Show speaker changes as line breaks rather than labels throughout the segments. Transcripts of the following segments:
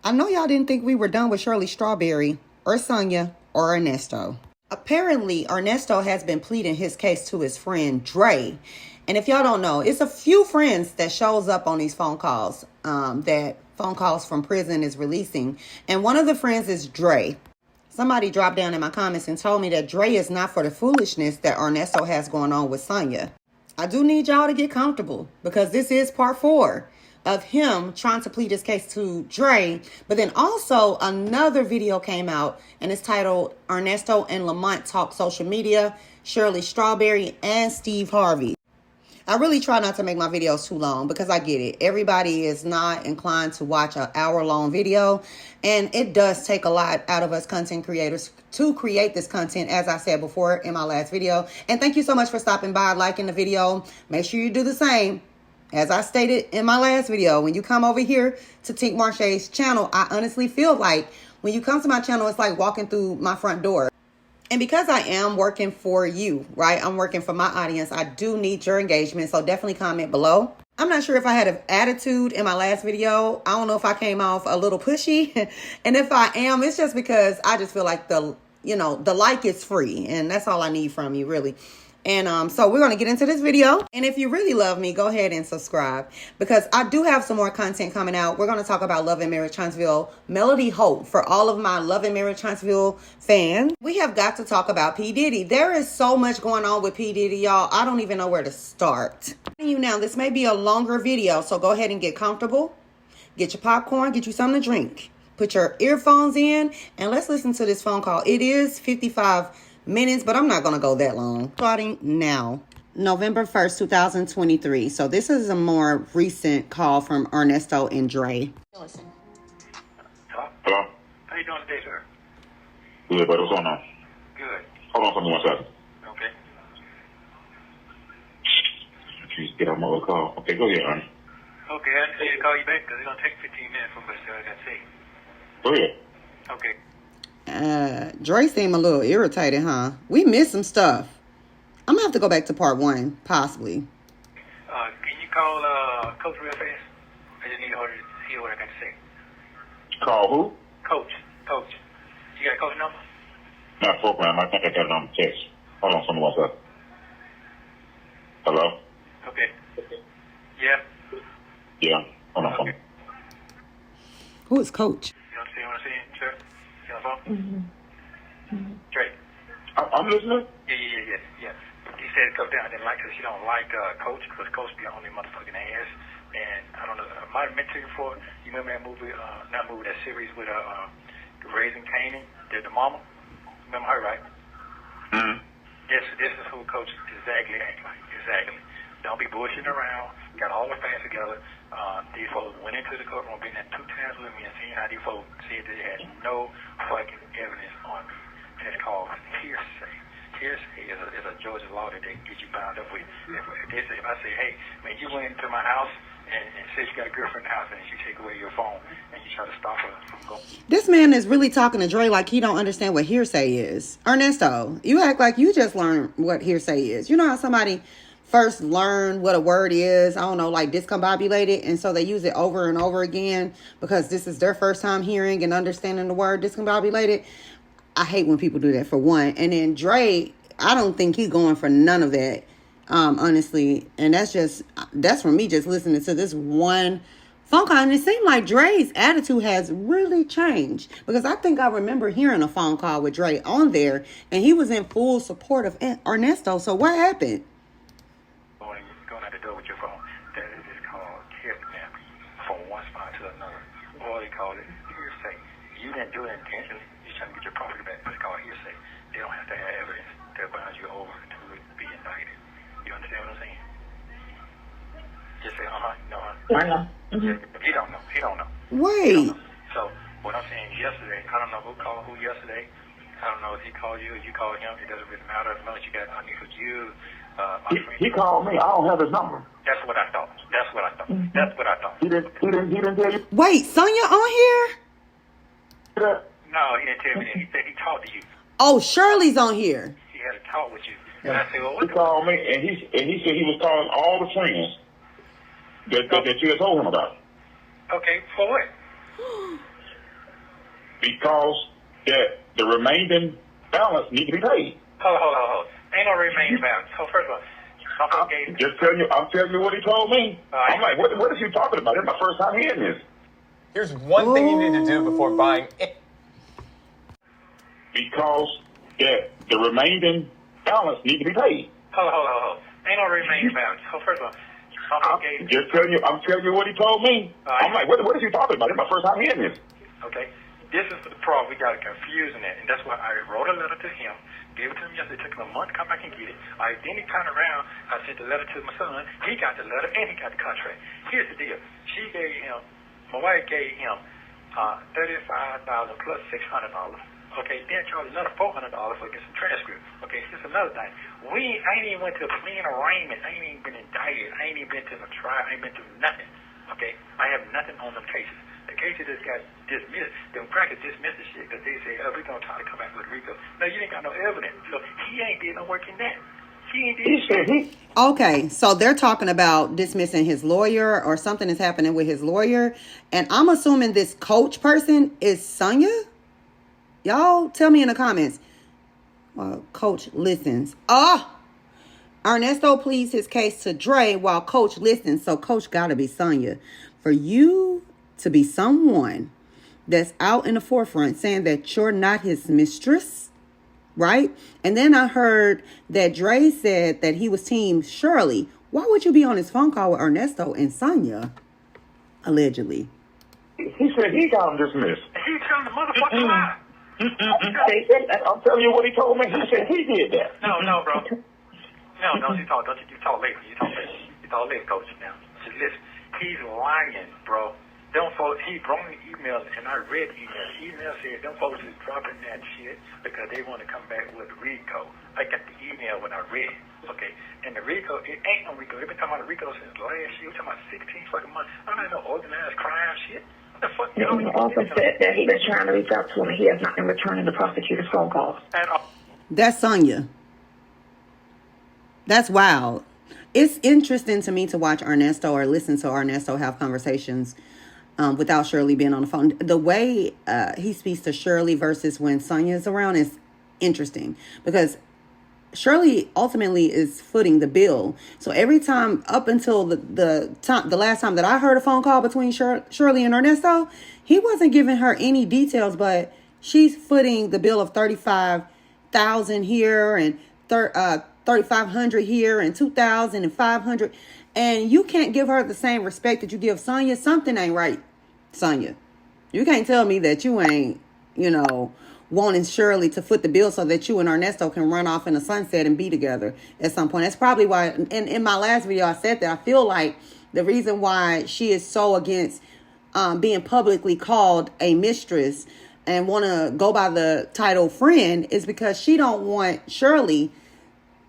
I know y'all didn't think we were done with Shirley Strawberry or Sonya or Earnesto. Apparently, Earnesto has been pleading his case to his friend Dre. And if y'all don't know, it's a few friends that shows up on these phone calls that phone calls from prison is releasing. And one of the friends is Dre. Somebody dropped down in my comments and told me that Dre is not for the foolishness that Earnesto has going on with Sonya. I do need y'all to get comfortable because this is part 4 of him trying to plead his case to Dre. But then also another video came out and it's titled Earnesto and Lamont Talk Social Media, Shirley Strawberry and Steve Harvey. I really try not to make my videos too long because I get it. Everybody is not inclined to watch an hour-long video. And it does take a lot out of us content creators to create this content, as I said before in my last video. And thank you so much for stopping by, liking the video. Make sure you do the same. As I stated in my last video, when you come over here to Tink Marshae's channel, I honestly feel like when you come to my channel, it's like walking through my front door. And because I am working for you, right? I'm working for my audience. I do need your engagement. So definitely comment below. I'm not sure if I had an attitude in my last video. I don't know if I came off a little pushy. And if I am, it's just because I just feel like the like is free. And that's all I need from you, really. And so we're going to get into this video. And if you really love me, go ahead and subscribe because I do have some more content coming out. We're going to talk about Love and Marriage Huntsville, Melody Holt. For all of my Love and Marriage Huntsville fans, we have got to talk about P. Diddy. There is so much going on with P. Diddy, y'all. I don't even know where to start. Now, this may be a longer video, so go ahead and get comfortable. Get your popcorn, get you something to drink. Put your earphones in, and let's listen to this phone call. It is 55 minutes, but I'm not going to go that long. Starting now, November 1st, 2023. So this is a more recent call from Earnesto and Dre.
Listen.
Hello?
How you doing today, sir?
Good, but what's going on?
Good.
Hold on for me 1 second.
Okay.
Please get on my other call. Okay, go ahead, Ernie.
Okay, I need to call you back because it's going to take 15 minutes for us to say.
Go ahead.
Okay.
Dre seemed a little irritated, huh? We missed some stuff. I'm gonna have to go back to part 1, possibly.
Can you call Coach real fast? I just need her to hear what I got to say.
Call who?
Coach. You got a coach number?
Not program. I think I got it on the text. Hold on for me 1 second. Hello?
Okay. Yeah?
Yeah. Hold on for me.
Okay.
Who is Coach?
You understand what I'm saying, sir? You on the phone? Dre.
I'm listening.
Yeah. He said to come down. I didn't like her. She don't like Coach because Coach be on their motherfucking ass. And I don't know. I might have mentioned before. You remember that movie? That series with Raising Kanan, the mama. Remember her, right?
Mm-hmm.
This is who Coach exactly act like. Exactly. Don't be bullshitting around. Got all the facts together. These folks went into the courtroom, been there 2 times with me, and seen how these folks said that they had no fucking evidence on me. And it's called hearsay. Hearsay is a Georgia law that they get you bound up with. If I say, hey, man, you went into my house and said you got a girlfriend in the house and she take away your phone and you try to stop her from going.
This man is really talking to Dre like he don't understand what hearsay is. Ernesto, you act like you just learned what hearsay is. You know how somebody first learn what a word is, I don't know, like discombobulated, and so they use it over and over again because this is their first time hearing and understanding the word discombobulated. I hate when people do that, for one. And then Dre, I don't think he's going for none of that, honestly. And that's from me just listening to this one phone call. And it seemed like Dre's attitude has really changed because I think I remember hearing a phone call with Dre on there and he was in full support of Earnesto. So what happened?
Going out the door with your phone, that is called kidnapping from one spot to another. Or they call it hearsay. You didn't do it intentionally. You're trying to get your property back, but it's called hearsay. They don't have to have evidence that binds you over to be indicted. You understand what I'm saying? Just say, no.
I know. Mm-hmm.
He don't know.
Wait.
So what I'm saying yesterday, I don't know who called who yesterday. I don't know if he called you or you called him. It doesn't really matter as long as you got money for you.
He called me. I don't have his number.
That's what I thought.
He didn't tell you.
Wait, Sonya on here?
No, he didn't tell me that. He said he talked to you.
Oh, Shirley's on here.
He had a talk with you. And I said, well, what
He called me and he said he was calling all the friends that you had told him about.
Okay, for what?
because the remaining balance need to be paid.
Hold. Ain't no remaining balance. So first of all,
I'm telling you what he told me. I'm like, what is he talking about? It's my first time hearing this.
Here's one thing you need to do before buying it.
Because the remaining balance need to be paid.
Hold. Ain't no remaining balance. So first of all,
I'm telling you what he told me. I'm like, what is he talking about? It's my first time hearing this.
Okay. This is the problem. We got confused in that, and that's why I wrote a letter to him, gave it to him yesterday. It took him a month to come back and get it. Then he turned around. I sent the letter to my son. He got the letter and he got the contract. Here's the deal. My wife gave him $35,000 plus $600. Okay, then charged another $400 for getting some transcript. Okay, here's another thing. I ain't even went to a clean arraignment. I ain't even been indicted. I ain't even been to the trial. I ain't been through nothing. Okay, I have nothing on them cases. The cases just got dismissed. Them crackers dismissed the shit because they say, we're going to try to come back with Rico. No, you ain't got no evidence. So he ain't did no work in that. He ain't did shit.
Okay, so they're talking about dismissing his lawyer or something is happening with his lawyer. And I'm assuming this coach person is Sonya. Y'all tell me in the comments. Coach listens. Earnesto pleads his case to Dre while Coach listens. So Coach got to be Sonya. For you to be someone that's out in the forefront saying that you're not his mistress, right? And then I heard that Dre said that he was team Shirely. Why would you be on his phone call with Earnesto and Sonya? Allegedly.
He said he got him dismissed.
He telling the motherfucking lie.
I'm telling you what he told me. He said he did that.
No, bro. No, you talk later. You talk later, Coach. Now, just listen. He's lying, bro. Them folks, he brought me emails, and I read emails. Email said them folks is dropping that shit because they want to come back with Rico. I got the email when I read it, okay? And the Rico, it ain't no Rico. They've been talking about Rico since last year. We're talking about 16 fucking months. I don't know organized crime shit. What the fuck?
He also said that he's been trying to reach out to him and he has not been returning the prosecutor's phone calls.
That's Sonya. That's wild. It's interesting to me to watch Earnesto or listen to Earnesto have conversations without Shirley being on the phone. The way he speaks to Shirley versus when Sonya's around is interesting because Shirley ultimately is footing the bill. So every time up until the last time that I heard a phone call between Shirley and Earnesto, he wasn't giving her any details, but she's footing the bill of $35,000 here and $3,500 here and $2,500. And you can't give her the same respect that you give Sonya. Something ain't right, Sonya. You can't tell me that you ain't, wanting Shirley to foot the bill so that you and Earnesto can run off in the sunset and be together at some point. That's probably why, in my last video, I said that I feel like the reason why she is so against being publicly called a mistress and want to go by the title friend is because she don't want Shirley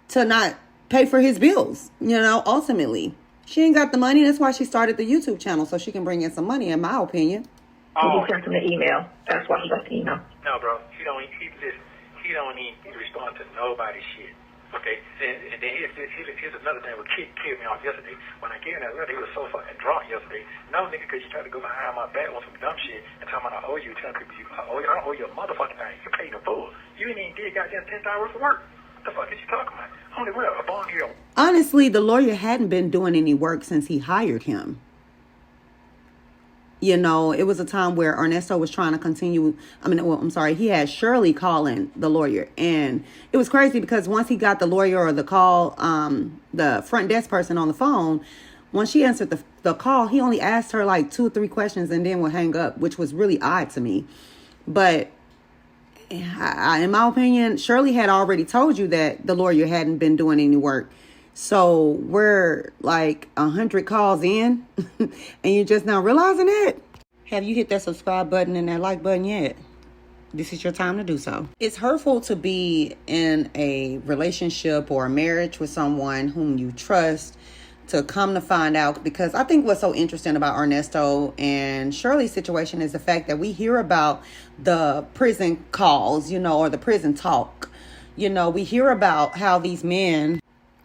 to not pay for his bills, ultimately. She ain't got the money. That's why she started the YouTube channel, so she can bring in some money, in my opinion.
He sent him the email. That's why he got the email.
No, bro. He don't even respond to nobody's shit. Okay? And then here's another thing what killed me off yesterday. When I gave him that letter, he was so fucking drunk yesterday. No, nigga, because you tried to go behind my back on some dumb shit and talking about I owe you, telling people I don't owe you a motherfucking thing. You paid the full. You ain't even did goddamn 10 hours of work. What the fuck is you talking about? Only real a bond here.
Honestly, the lawyer hadn't been doing any work since he hired him. It was a time where Earnesto was trying to continue. He had Shirley calling the lawyer. And it was crazy because once he got the lawyer or the call, the front desk person on the phone, when she answered the call, he only asked her like 2 or 3 questions and then would hang up, which was really odd to me. But in my opinion, Shirley had already told you that the lawyer hadn't been doing any work. So we're like 100 calls in and you're just now realizing it. Have you hit that subscribe button and that like button yet? This is your time to do so. It's hurtful to be in a relationship or a marriage with someone whom you trust to come to find out, because I think what's so interesting about Earnesto and Shirley's situation is the fact that we hear about the prison calls, or the prison talk. We hear about how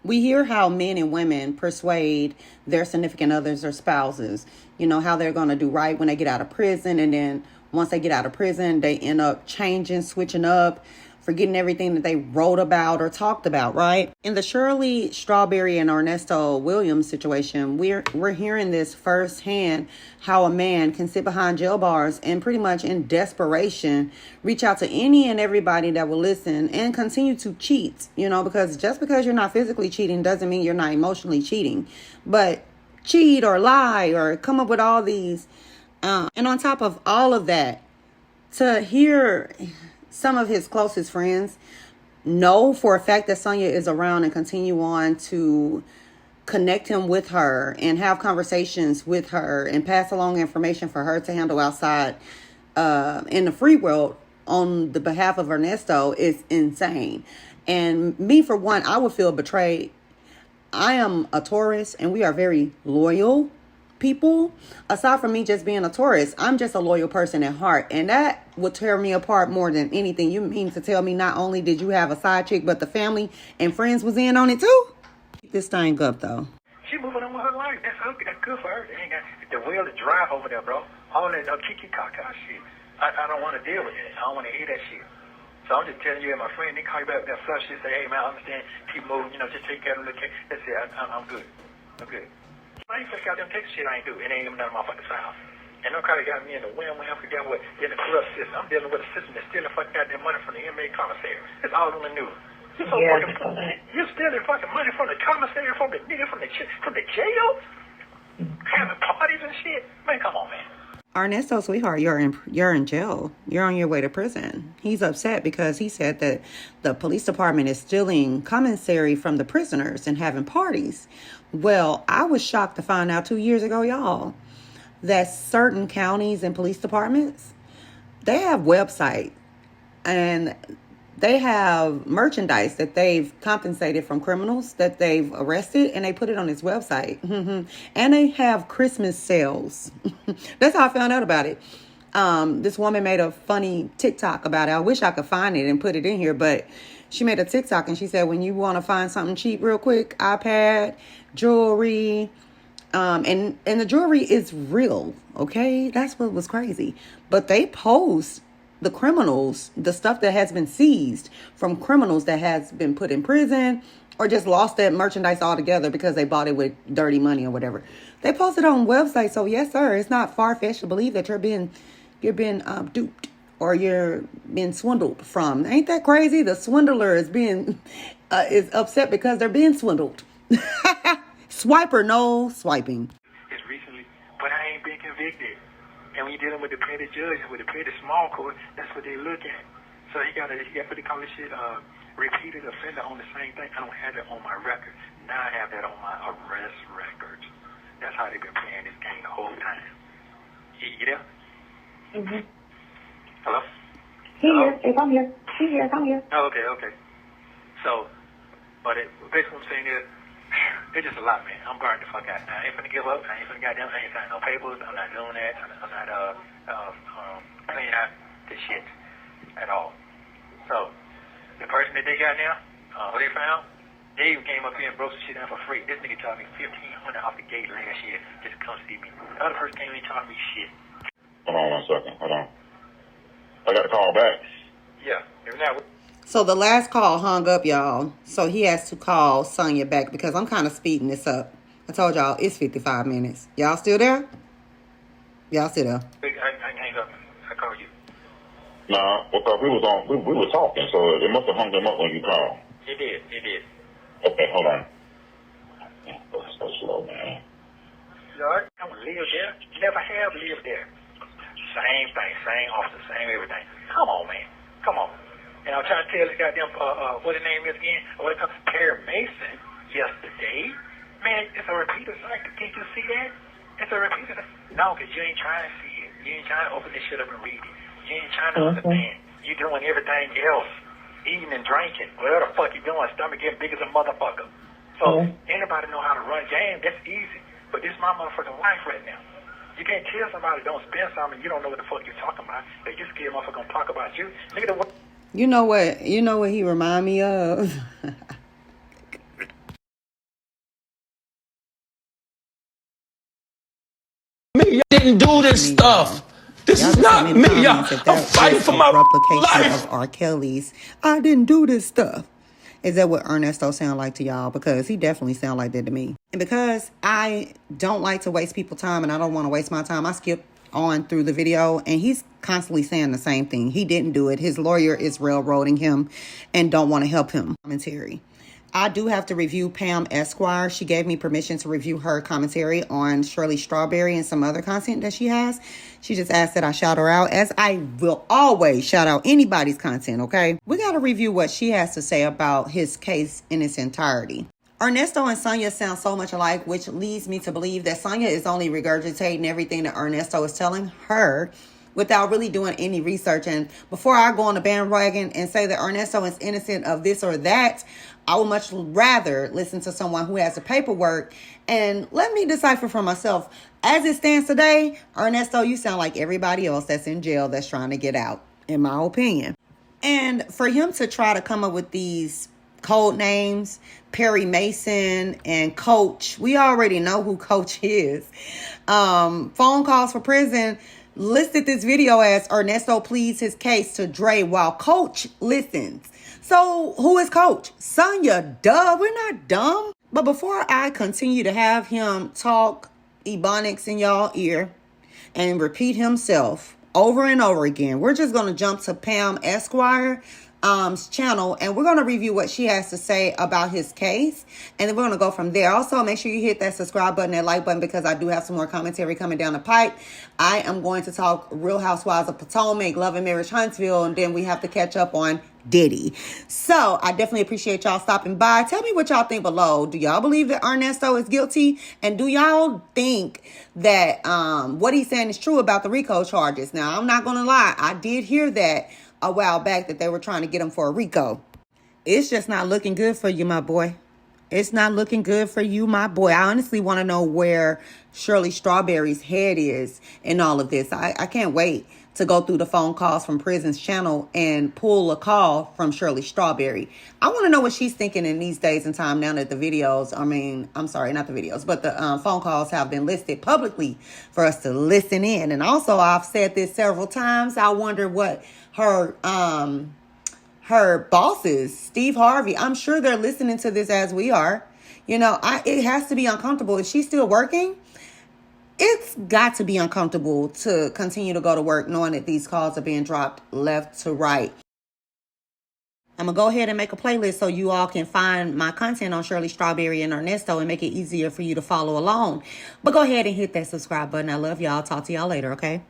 we hear how men and women persuade their significant others or spouses, how they're going to do right when they get out of prison. And then once they get out of prison, they end up changing, switching up, forgetting everything that they wrote about or talked about, right? In the Shirely, Strawberry, and Earnesto Williams situation, we're hearing this firsthand, how a man can sit behind jail bars and pretty much in desperation reach out to any and everybody that will listen and continue to cheat, because just because you're not physically cheating doesn't mean you're not emotionally cheating. But cheat or lie or come up with all these. And on top of all of that, to hear some of his closest friends know for a fact that Sonya is around and continue on to connect him with her and have conversations with her and pass along information for her to handle outside in the free world on the behalf of Earnesto is insane. And me, for one, I would feel betrayed. I am a Taurus and we are very loyal people. Aside from me just being a Taurus, I'm just a loyal person at heart, and that would tear me apart more than anything. You mean to tell me not only did you have a side chick, but the family and friends was in on it too? Keep this thing up though.
She moving on with her life. That's good for her. They ain't got the wheel to drive over there, bro. All that kiki kaka shit. I don't want to deal with it. I don't want to hear that shit. So I'm just telling you and my friend, they call you back with that flush shit, say, hey man, I understand, keep moving, just take care of the kid. That's it. I'm good. I'm good. I ain't fucking out them Texas shit I ain't do. It ain't even none of my fucking south. And them kind of got me in the wham, forget what, in the corrupt system. I'm dealing with a system that's stealing fucking goddamn money from the inmate commissary. It's all on the news. You're stealing fucking money from the commissary, from the nigga, from the jail? Having parties and shit? Man, come on, man.
Earnesto, sweetheart, you're in jail. You're on your way to prison. He's upset because he said that the police department is stealing commissary from the prisoners and having parties. Well, I was shocked to find out 2 years ago, y'all, that certain counties and police departments, they have websites and they have merchandise that they've compensated from criminals that they've arrested, and they put it on his website. And they have Christmas sales. That's how I found out about it. This woman made a funny TikTok about it. I wish I could find it and put it in here, but she made a TikTok and she said, when you want to find something cheap real quick, iPad, jewelry, and the jewelry is real. Okay. That's what was crazy. But they post the criminals, the stuff that has been seized from criminals that has been put in prison or just lost that merchandise altogether because they bought it with dirty money or whatever. They post it on websites. So yes, sir, it's not far-fetched to believe that you're being duped or you're being swindled from. Ain't that crazy? The swindler is upset because they're being swindled. Swiper, no swiping.
It's recently, but I ain't been convicted. And when you're dealing with the petty judge, with the petty small court, that's what they look at. So he got what they call this shit, repeated offender on the same thing. I don't have that on my record. Now I have that on my arrest records. That's how they've been playing this game the whole time. You there?
Mm-hmm.
Hello?
I'm here. She's here. I'm here.
Oh, okay. So, but basically what I'm saying is, it's just a lot, man. I'm burning the fuck out. Now, I ain't finna give up. I ain't signing no papers. I'm not doing that. I'm not cleaning out the shit at all. So, the person that they got now, what they found, they even came up here and broke some shit down for free. This nigga charged me $1,500 off the gate last year just to come see me. The other person came in and charged me shit.
Hold on 1 second. Hold on. I got to call back.
Yeah. If not,
So the last call hung up, y'all. So he has to call Sonya back because I'm kind of speeding this up. I told y'all it's 55 minutes. Y'all still there? Y'all still there?
I hang up. I call you.
Nah, because we were talking, so it must have hung them up when you called.
It did.
Okay, hold on. Oh, that's so slow, man.
Lord, I don't live there. Never have lived there. Same thing, same officer, same everything. Come on, man. Come on. And I'm trying to tell this goddamn, what the name is again? What it called? Perry Mason yesterday. Man, it's a repeater cycle. Can't you see that? It's a repeater. No, because you ain't trying to see it. You ain't trying to open this shit up and read it. You ain't trying to understand. You doing everything else. Eating and drinking. Whatever the fuck you doing. Stomach getting big as a motherfucker. So, anybody know how to run game? That's easy. But this is my motherfucking life right now. You can't tell somebody don't spend something, you don't know what the fuck you're talking about. They just scared motherfucker gonna talk about you. Nigga, what?
You know what he remind me of?
Me, y'all didn't do this stuff. This
Y'all
is
just
not
send me the
me, y'all.
comments if
I'm
that
fighting
is
for
a
my
replication
life.
of R. Kelly's "I didn't do this stuff." Is that what Earnesto sound like to y'all? Because he definitely sound like that to me. And because I don't like to waste people's time and I don't want to waste my time, I skip on through the video, and he's constantly saying the same thing. He didn't do it. His lawyer is railroading him and don't want to help him. Commentary. I do have to review Pam Esquire. She gave me permission to review her commentary on Shirley Strawberry and some other content that she has. She just asked that I shout her out, as I will always shout out anybody's content, okay? We got to review what she has to say about his case in its entirety. Earnesto and Sonya sound so much alike, which leads me to believe that Sonya is only regurgitating everything that Earnesto is telling her without really doing any research. And before I go on the bandwagon and say that Earnesto is innocent of this or that, I would much rather listen to someone who has the paperwork and let me decipher for myself. As it stands today, Earnesto, you sound like everybody else that's in jail that's trying to get out, in my opinion. And for him to try to come up with these code names, Perry Mason and Coach, we already know who Coach is. Phone calls for prison listed this video as Earnesto pleads his case to Dre while Coach listens. So who is Coach? Sonya, duh, we're not dumb. But before I continue to have him talk ebonics in y'all ear and repeat himself over and over again, we're just going to jump to Pam Esquire channel, and we're going to review what she has to say about his case, and then we're going to go from there. Also, make sure you hit that subscribe button, that like button, because I do have some more commentary coming down the pipe. I am going to talk Real Housewives of Potomac, Love and Marriage Huntsville, and then we have to catch up on Diddy. So I definitely appreciate y'all stopping by. Tell me what y'all think below. Do y'all believe that Earnesto is guilty? And do y'all think that what he's saying is true about the RICO charges? Now, I'm not going to lie. I did hear that a while back, that they were trying to get him for a RICO. It's just not looking good for you, my boy. It's not looking good for you, my boy. I honestly want to know where Shirley Strawberry's head is in all of this. I can't wait to go through the phone calls from Prison's channel and pull a call from Shirley Strawberry. I want to know what she's thinking in these days and time now that the videos, I'm sorry, not the videos, but the phone calls have been listed publicly for us to listen in. And also, I've said this several times, I wonder what her bosses, Steve Harvey, I'm sure they're listening to this as we are. You know, it has to be uncomfortable. If she's still working, it's got to be uncomfortable to continue to go to work knowing that these calls are being dropped left to right. I'm going to go ahead and make a playlist so you all can find my content on Shirley Strawberry and Earnesto and make it easier for you to follow along. But go ahead and hit that subscribe button. I love y'all. Talk to y'all later, okay?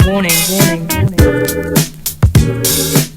Warning, warning, warning.